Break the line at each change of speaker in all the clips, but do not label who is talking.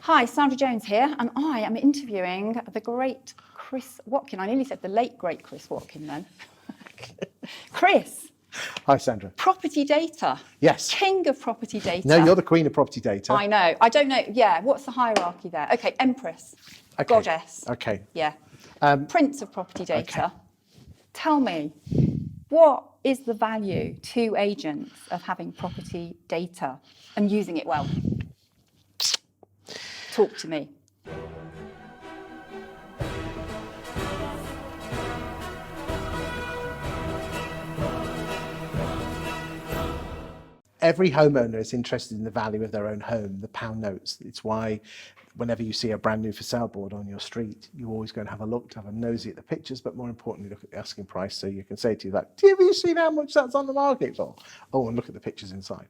Hi, Sandra Jones here, and I am interviewing the great Chris Watkin. I nearly said the late great Chris Watkin then. Chris.
Hi, Sandra.
Property data.
Yes.
King of property data.
No, you're the queen of property data.
I know. I don't know. Yeah, what's the hierarchy there? Okay, Empress.
Okay.
Goddess.
Okay.
Yeah. Prince of property data.
Okay.
Tell me, what is the value to agents of having property data and using it well? Talk to me.
Every homeowner is interested in the value of their own home, the pound notes. It's why whenever you see a brand new for sale board on your street, you're always going to have a look, to have a nosy at the pictures, but more importantly, look at the asking price. So you can say to you that, have you seen how much that's on the market for? Oh, and look at the pictures inside.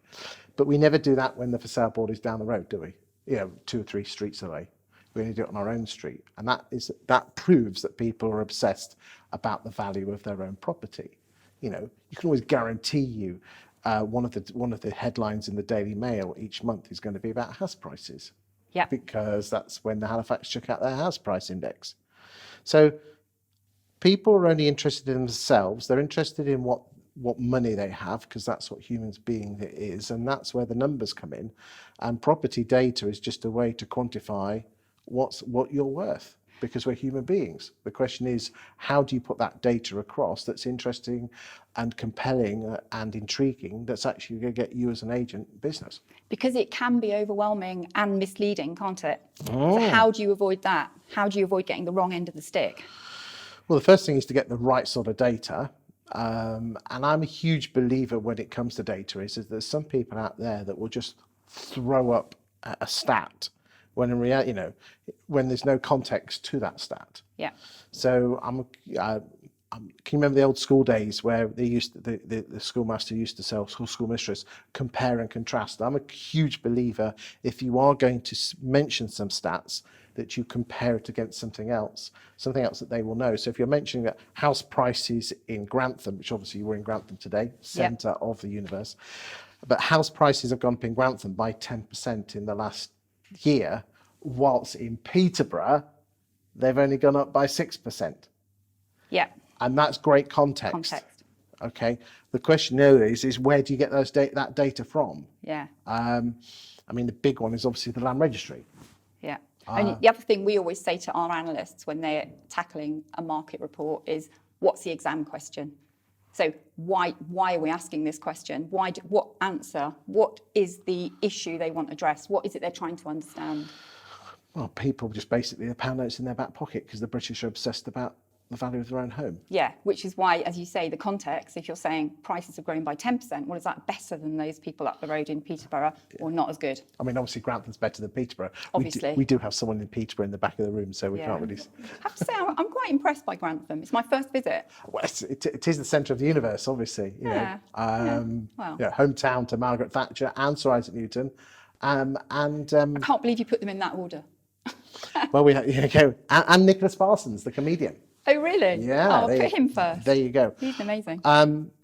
But we never do that when the for sale board is down the road, do we? 2 or 3 streets away. We only do it on our own street. And that proves that people are obsessed about the value of their own property. You can always guarantee one of the headlines in the Daily Mail each month is going to be about house prices.
Yeah.
Because that's when the Halifax took out their house price index. So people are only interested in themselves. They're interested in what money they have, because that's what humans being is, and that's where the numbers come in. And property data is just a way to quantify what you're worth, because we're human beings. The question is, how do you put that data across that's interesting and compelling and intriguing, that's actually going to get you as an agent business?
Because it can be overwhelming and misleading, can't it? So how do you avoid that? How do you avoid getting the wrong end of the stick?
Well, the first thing is to get the right sort of data. And I'm a huge believer when it comes to data is that there's some people out there that will just throw up a stat when in reality, when there's no context to that stat.
Yeah.
So can you remember the old school days where the schoolmaster used to sell, schoolmistress, compare and contrast? I'm a huge believer, if you are going to mention some stats, that you compare it against something else that they will know. So if you're mentioning that house prices in Grantham, which obviously we're in Grantham today, centre of the universe, but house prices have gone up in Grantham by 10% in the last year, whilst in Peterborough, they've only gone up by 6%.
Yeah.
And that's great context. Okay. The question now is where do you get that data from?
Yeah.
The big one is obviously the land registry.
Yeah. And the other thing we always say to our analysts when they're tackling a market report is, what's the exam question? So why are we asking this question? What answer? What is the issue they want addressed? What is it they're trying to understand?
Well, people just basically the pound notes in their back pocket, because the British are obsessed about the value of their own home.
Yeah, which is why, as you say, the context, if you're saying prices have grown by 10%, well, is that better than those people up the road in Peterborough, or not as good?
Obviously Grantham's better than Peterborough.
Obviously.
We do have someone in Peterborough in the back of the room, so we can't really...
I have to say, I'm quite impressed by Grantham. It's my first visit.
Well, it is the centre of the universe, obviously. Hometown to Margaret Thatcher and Sir Isaac Newton. I
can't believe you put them in that order.
Well, we have, and Nicholas Parsons, the comedian.
Oh, really?
Yeah.
I'll put him first.
There you go.
He's amazing.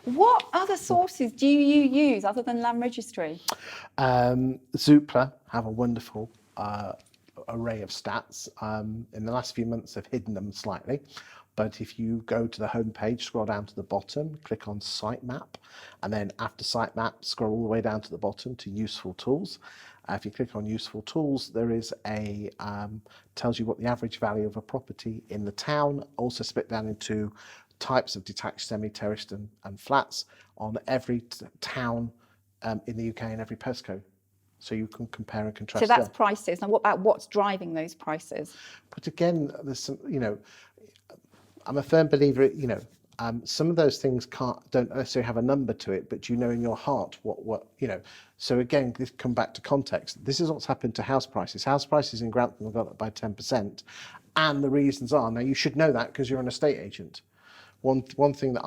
What other sources do you use other than Land Registry?
Zoopla have a wonderful array of stats. In the last few months, they've hidden them slightly. But if you go to the homepage, scroll down to the bottom, click on Sitemap, and then after Sitemap, scroll all the way down to the bottom to Useful Tools. If you click on Useful Tools, there is tells you what the average value of a property in the town, also split down into types of detached, semi-terraced and flats on every town in the UK and every postcode. So you can compare and contrast.
So that's prices. Now, what about what's driving those prices?
But again, there's some, I'm a firm believer, some of those things don't necessarily have a number to it, but in your heart what. So again, this come back to context. This is what's happened to house prices. House prices in Grantham have gone up by 10%, and the reasons are, now you should know that because you're an estate agent. One thing that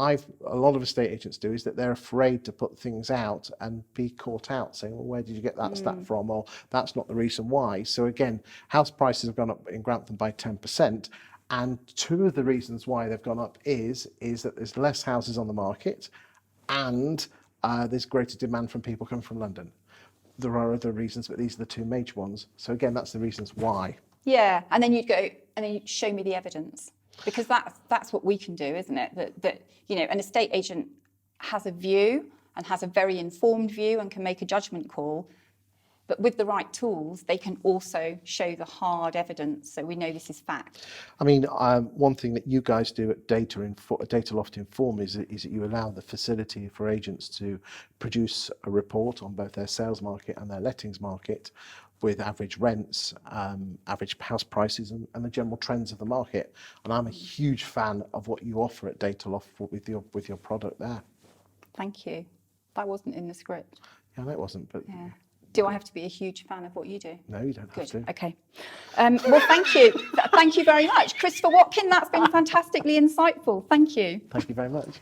a lot of estate agents do is that they're afraid to put things out and be caught out, saying, well, where did you get that stat from? Or that's not the reason why. So again, house prices have gone up in Grantham by 10%. And 2 of the reasons why they've gone up is that there's less houses on the market, and there's greater demand from people coming from London. there are other reasons, but these are the two major ones. So again, that's the reasons why.
Yeah, and then you'd go, and then you'd show me the evidence, because that's what we can do, isn't it? That you know, an estate agent has a view and has a very informed view and can make a judgment call, but with the right tools, they can also show the hard evidence, so we know this is fact.
I mean, one thing that you guys do at Dataloft Inform is that you allow the facility for agents to produce a report on both their sales market and their lettings market, with average rents, average house prices, and the general trends of the market. And I'm a huge fan of what you offer at Dataloft with your product there.
Thank you. That wasn't in the script.
Yeah, no, it wasn't, but.
Yeah. Do I have to be a huge fan of what you do?
No, you don't have to.
Okay. Well, thank you. Thank you very much. Christopher Watkin, that's been fantastically insightful. Thank you.
Thank you very much.